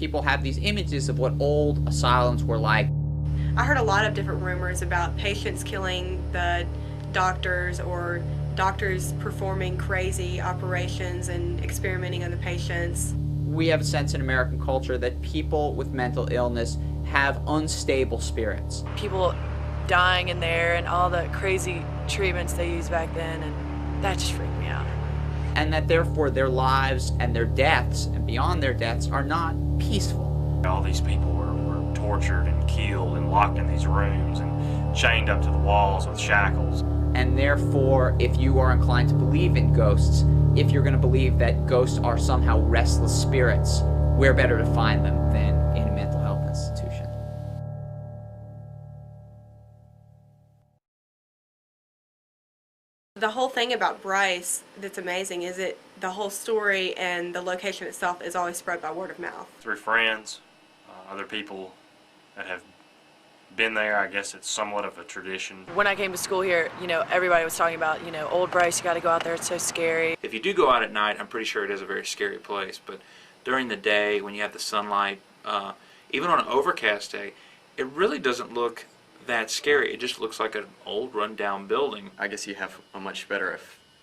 people have these images of what old asylums were like. I heard a lot of different rumors about patients killing the doctors, or doctors performing crazy operations and experimenting on the patients. We have a sense in American culture that people with mental illness have unstable spirits. People dying in there and all the crazy treatments they used back then, and that just freaked me out. And that therefore their lives and their deaths and beyond their deaths are not peaceful. All these people were tortured and killed and locked in these rooms and chained up to the walls with shackles. And therefore, if you are inclined to believe in ghosts, if you're going to believe that ghosts are somehow restless spirits, where better to find them than in a mental health institution? The whole thing about Bryce that's amazing is that the whole story and the location itself is always spread by word of mouth. Through friends, other people that have been there. I guess it's somewhat of a tradition. When I came to school here, everybody was talking about, Old Bryce, you got to go out there, it's so scary. If you do go out at night, I'm pretty sure it is a very scary place, but during the day, when you have the sunlight, even on an overcast day, it really doesn't look that scary. It just looks like an old run-down building. I guess you have a much better,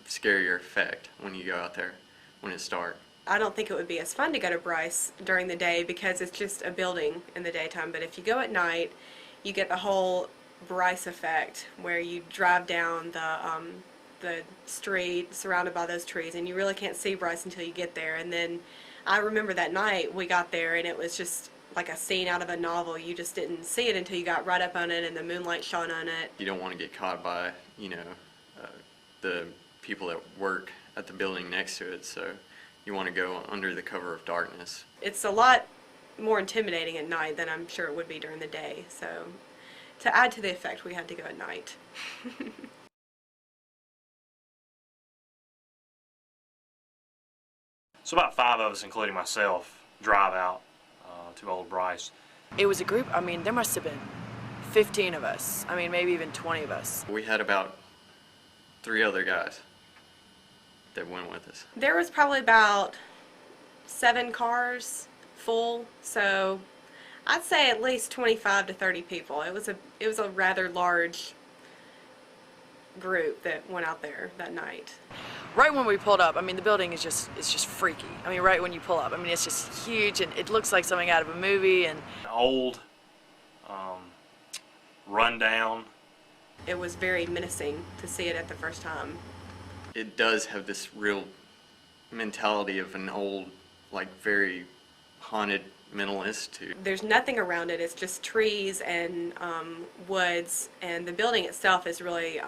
scarier effect when you go out there when it's dark. I don't think it would be as fun to go to Bryce during the day because it's just a building in the daytime, but if you go at night, you get the whole Bryce effect where you drive down the street surrounded by those trees and you really can't see Bryce until you get there. And then I remember that night we got there and it was just like a scene out of a novel. You just didn't see it until you got right up on it and the moonlight shone on it. You don't want to get caught by, the people that work at the building next to it, so you want to go under the cover of darkness. It's a lot more intimidating at night than I'm sure it would be during the day, so to add to the effect we had to go at night. So about 5 of us, including myself, drive out to Old Bryce. It was a group, there must have been 15 of us, maybe even 20 of us. We had about 3 other guys that went with us. There was probably about 7 cars full, so I'd say at least 25 to 30 people. It was a rather large group that went out there that night. Right when we pulled up, the building is just freaky. Right when you pull up, it's just huge and it looks like something out of a movie. And old, run down. It was very menacing to see it at the first time. It does have this real mentality of an old, very haunted mental institute. There's nothing around it. It's just trees and woods, and the building itself is really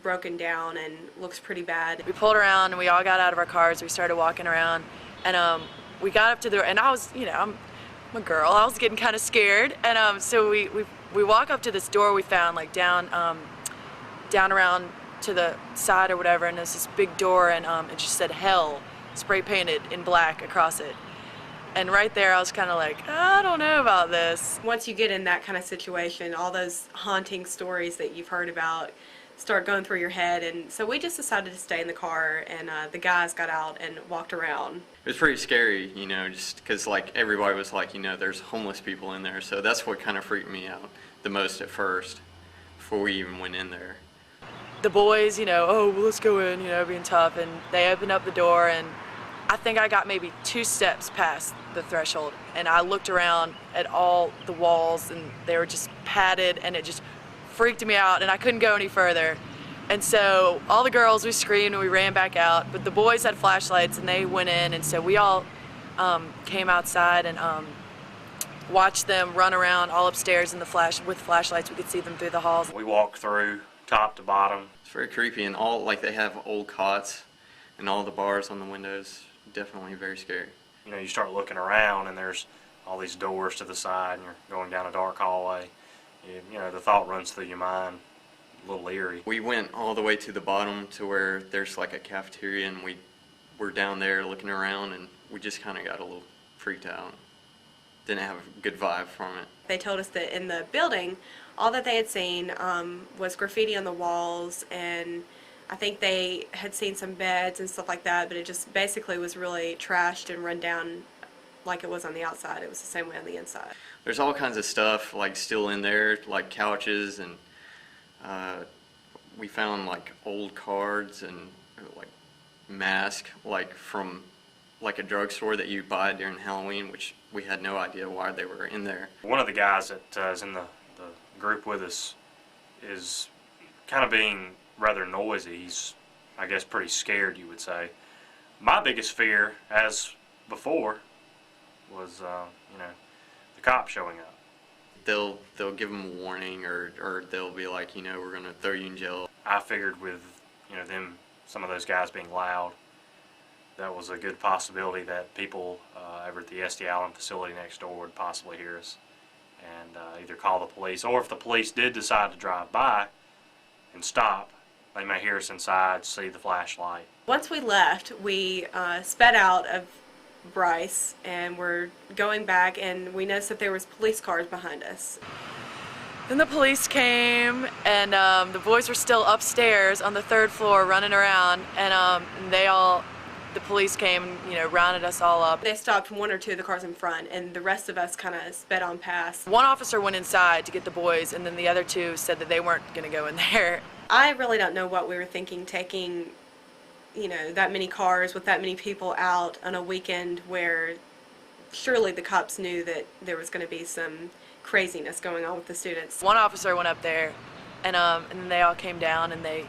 broken down and looks pretty bad. We pulled around and we all got out of our cars. We started walking around and we got up to the, and I was, I'm a girl, I was getting kind of scared, and so we walk up to this door we found down around to the side or whatever, and there's this big door and it just said hell spray painted in black across it. And right there I was kind of I don't know about this. Once you get in that kind of situation, all those haunting stories that you've heard about start going through your head, and so we just decided to stay in the car, and the guys got out and walked around. It was pretty scary, just because everybody was there's homeless people in there, so that's what kind of freaked me out the most at first before we even went in there. The boys, oh, well, let's go in, being tough, and they opened up the door, and I think I got maybe 2 steps past the threshold, and I looked around at all the walls, and they were just padded, and it just freaked me out, and I couldn't go any further. And so all the girls, we screamed and we ran back out, but the boys had flashlights and they went in, and so we all came outside and watched them run around all upstairs in with flashlights. We could see them through the halls. We walked through top to bottom. It's very creepy, and all they have old cots and all the bars on the windows. Definitely very scary. You start looking around and there's all these doors to the side and you're going down a dark hallway. The thought runs through your mind, a little eerie. We went all the way to the bottom to where there's a cafeteria, and we were down there looking around, and we just kind of got a little freaked out. Didn't have a good vibe from it. They told us that in the building, all that they had seen was graffiti on the walls, and I think they had seen some beds and stuff like that, but it just basically was really trashed and run down like it was on the outside. It was the same way on the inside. There's all kinds of stuff like still in there, like couches, and we found like old cards and like masks, like from like a drugstore that you buy during Halloween, which we had no idea why they were in there. One of the guys that is in the group with us is kind of being rather noisy. He's, I guess, pretty scared, you would say. My biggest fear, as before, was the cops showing up. They'll give them a warning, or they'll be like, we're gonna throw you in jail. I figured with some of those guys being loud, that was a good possibility that people over at the SD Allen facility next door would possibly hear us and either call the police, or if the police did decide to drive by and stop, they may hear us inside, see the flashlight. Once we left, we sped out of Bryce and we're going back, and we noticed that there was police cars behind us. Then the police came, and the boys were still upstairs on the 3rd floor running around, and the police came and, rounded us all up. They stopped 1 or 2 of the cars in front, and the rest of us kind of sped on past. One officer went inside to get the boys, and then the other 2 said that they weren't going to go in there. I really don't know what we were thinking, taking, that many cars with that many people out on a weekend where surely the cops knew that there was going to be some craziness going on with the students. One officer went up there, and then they all came down, and they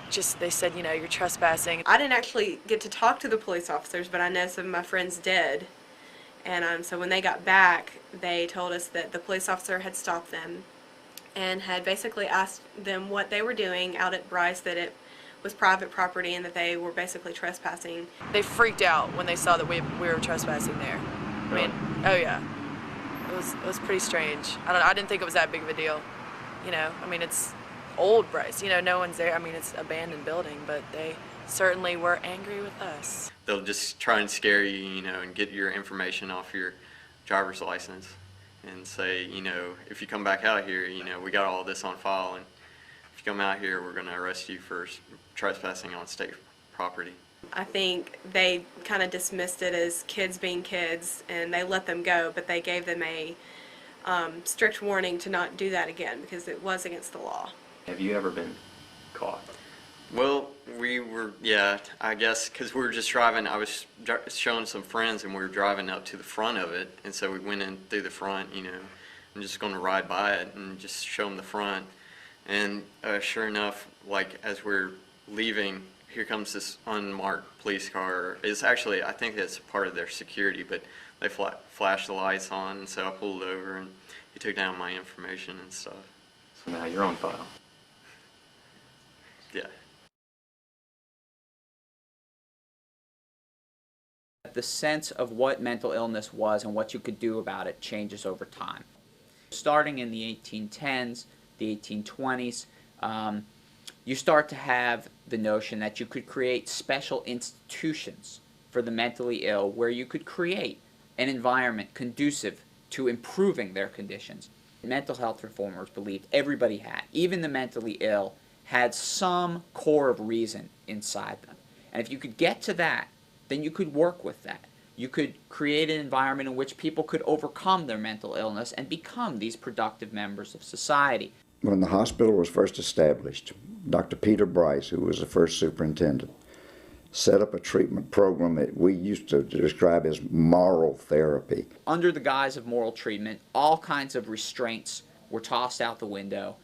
said, you're trespassing. I didn't actually get to talk to the police officers, but I know some of my friends did. And so when they got back, they told us that the police officer had stopped them and had basically asked them what they were doing out at Bryce, that it was private property and that they were basically trespassing. They freaked out when they saw that we were trespassing there. I mean, oh yeah. It was pretty strange. I didn't think it was that big of a deal. I mean, it's Old Bryce. No one's there. I mean, it's an abandoned building, but they certainly were angry with us. They'll just try and scare you, and get your information off your driver's license and say, if you come back out here, we got all this on file, and if you come out here, we're going to arrest you for trespassing on state property. I think they kind of dismissed it as kids being kids, and they let them go, but they gave them a strict warning to not do that again because it was against the law. Have you ever been caught? Well, we were, I guess, because we were just driving. I was showing some friends, and we were driving up to the front of it, and so we went in through the front, I'm just going to ride by it and just show them the front. And sure enough, like as we're leaving, here comes this unmarked police car. It's actually, I think it's part of their security, but they flashed the lights on, and so I pulled over, and he took down my information and stuff. So now you're on file. Yeah. The sense of what mental illness was and what you could do about it changes over time. Starting in the 1810s, the 1820s, you start to have the notion that you could create special institutions for the mentally ill where you could create an environment conducive to improving their conditions. Mental health reformers believed everybody had, even the mentally ill, had some core of reason inside them. And if you could get to that, then you could work with that. You could create an environment in which people could overcome their mental illness and become these productive members of society. When the hospital was first established, Dr. Peter Bryce, who was the first superintendent, set up a treatment program that we used to describe as moral therapy. Under the guise of moral treatment, all kinds of restraints were tossed out the window.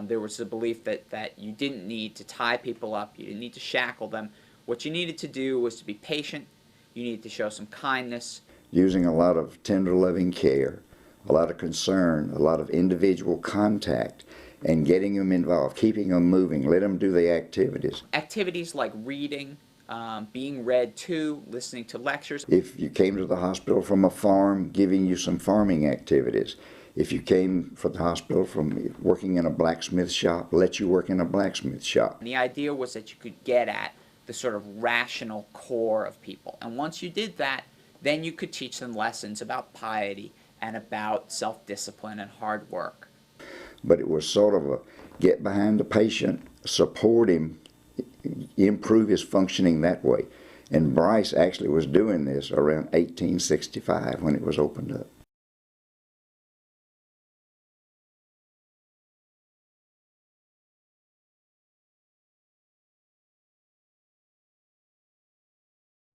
There was the belief that you didn't need to tie people up, you didn't need to shackle them. What you needed to do was to be patient, you needed to show some kindness. Using a lot of tender, loving care, a lot of concern, a lot of individual contact, and getting them involved, keeping them moving, let them do the activities. Activities like reading, being read to, listening to lectures. If you came to the hospital from a farm, giving you some farming activities. If you came from the hospital from working in a blacksmith shop, let you work in a blacksmith shop. And the idea was that you could get at the sort of rational core of people. And once you did that, then you could teach them lessons about piety and about self-discipline and hard work. But it was sort of a get behind the patient, support him, improve his functioning that way. And Bryce actually was doing this around 1865 when it was opened up.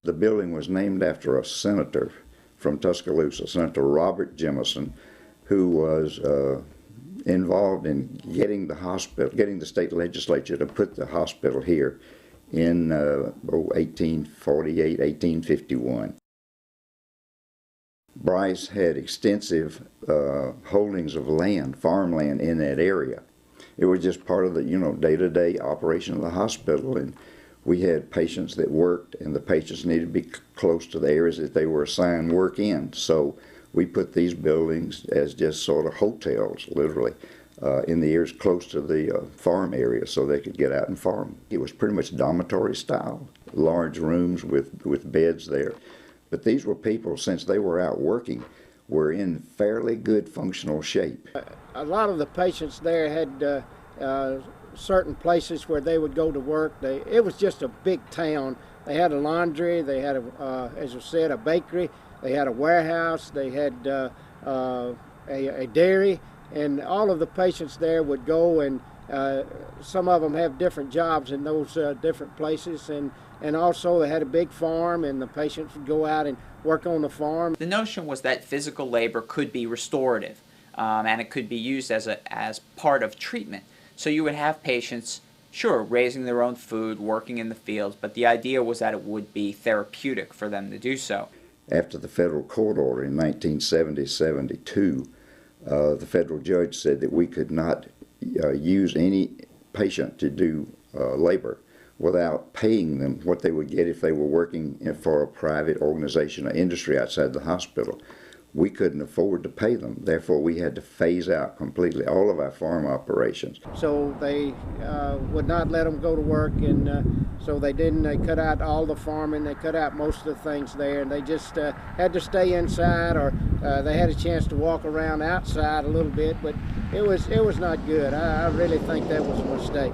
The building was named after a senator from Tuscaloosa, Senator Robert Jemison, who was involved in getting the state legislature to put the hospital here in 1848, 1851. Bryce had extensive holdings of land, farmland in that area. It was just part of the, day-to-day operation of the hospital, and we had patients that worked, and the patients needed to be close to the areas that they were assigned work in. So we put these buildings as just sort of hotels, literally, in the areas close to the farm area so they could get out and farm. It was pretty much dormitory style, large rooms with beds there. But these were people, since they were out working, were in fairly good functional shape. A lot of the patients there had certain places where they would go to work. It was just a big town. They had a laundry, they had, as I said, a bakery, they had a warehouse, they had a dairy, and all of the patients there would go, and some of them have different jobs in those different places, and also they had a big farm, and the patients would go out and work on the farm. The notion was that physical labor could be restorative, and it could be used as part of treatment. So you would have patients, sure, raising their own food, working in the fields, but the idea was that it would be therapeutic for them to do so. After the federal court order in 1970-72, the federal judge said that we could not use any patient to do labor without paying them what they would get if they were working for a private organization or industry outside the hospital. We couldn't afford to pay them. Therefore, we had to phase out completely all of our farm operations. So they would not let them go to work, and so they didn't. They cut out all the farming. They cut out most of the things there, and they just had to stay inside, or they had a chance to walk around outside a little bit, but it was not good. I really think that was a mistake.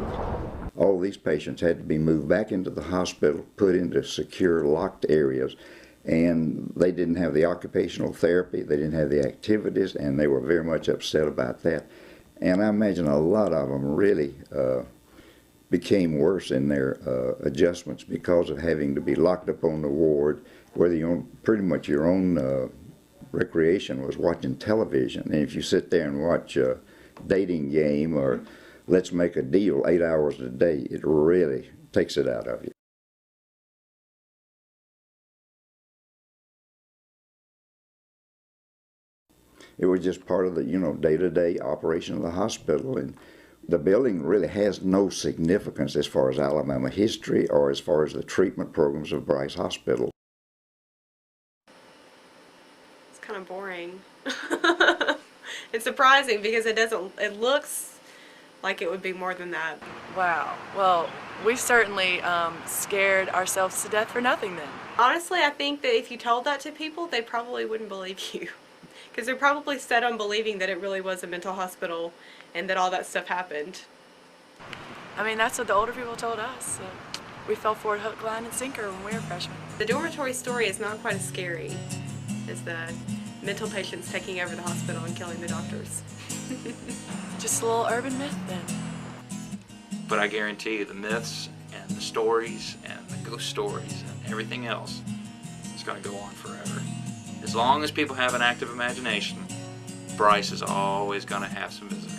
All these patients had to be moved back into the hospital, put into secure, locked areas, and they didn't have the occupational therapy, they didn't have the activities, and they were very much upset about that. And I imagine a lot of them really became worse in their adjustments because of having to be locked up on the ward, where pretty much your own recreation was watching television. And if you sit there and watch a dating game or let's make a deal 8 hours a day, it really takes it out of you. It was just part of the, day-to-day operation of the hospital. And the building really has no significance as far as Alabama history or as far as the treatment programs of Bryce Hospital. It's kind of boring. It's surprising because it looks like it would be more than that. Wow. Well, we certainly scared ourselves to death for nothing then. Honestly, I think that if you told that to people, they probably wouldn't believe you. Because they're probably set on believing that it really was a mental hospital and that all that stuff happened. I mean, that's what the older people told us. So we fell for it hook, line, and sinker when we were freshmen. The dormitory story is not quite as scary as the mental patients taking over the hospital and killing the doctors. Just a little urban myth then. But I guarantee you the myths and the stories and the ghost stories and everything else is going to go on forever. As long as people have an active imagination, Bryce is always going to have some visitors.